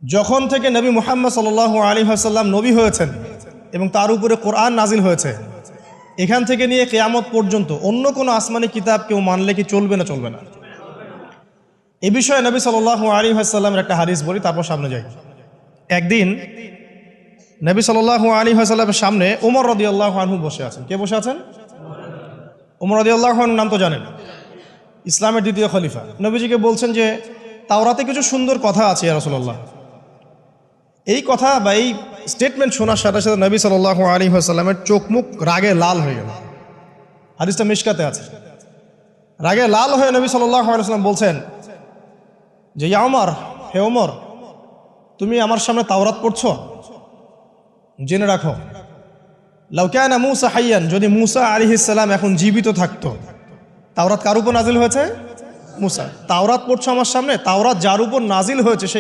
যখন থেকে নবী মুহাম্মদ সাল্লাল্লাহু আলাইহি ওয়াসাল্লাম নবী হয়েছেন এবং তার উপরে কোরআন নাজিল হয়েছে, এখান থেকে নিয়ে কিয়ামত পর্যন্ত অন্য কোনো আসমানি কিতাব কেউ মানলে কি চলবে না চলবে না? এ বিষয়ে নবী সাল্লাল্লাহু আলাইহি ওয়াসাল্লামের একটা হাদিস বলি, তারপর সামনে যাই। একদিন নবী সাল্লাল্লাহু আলাইহি ওয়াসাল্লামের সামনে ওমর রাদিয়াল্লাহু আনহু বসে আছেন। কে বসে আছেন? ওমর রাদিয়াল্লাহু আনহু নাম তো জানেন, ইসলামের দ্বিতীয় খলিফা। নবীজিকে বলছেন যে তাওরাতে কিছু সুন্দর কথা আছে ইয়া রাসূলুল্লাহ। এই কথা বা এই স্টেটমেন্ট শোনার সাথে সাথে নবী সাল্লাল্লাহু আলাইহি ওয়াসাল্লামের চোখ মুখ রাগে লাল হয়ে গেল। হাদিসটা মিশকাতে আছে। রাগে লাল হয়ে নবী সাল্লাল্লাহু আলাইহি ওয়াসাল্লাম বলছেন যে ইয়া ওমর, হে ওমর, তুমি আমার সামনে তাওরাত পড়ছো? জেনে রাখো, লাউ কানা মূসা হাইয়ান, যদি মূসা আলাইহিস সালাম এখন জীবিত থাকতো, তাওরাত কার উপর নাজিল হয়েছে? মূসা। তাওরাত পড়ছো আমার সামনে, তাওরাত যার উপর নাজিল হয়েছে সেই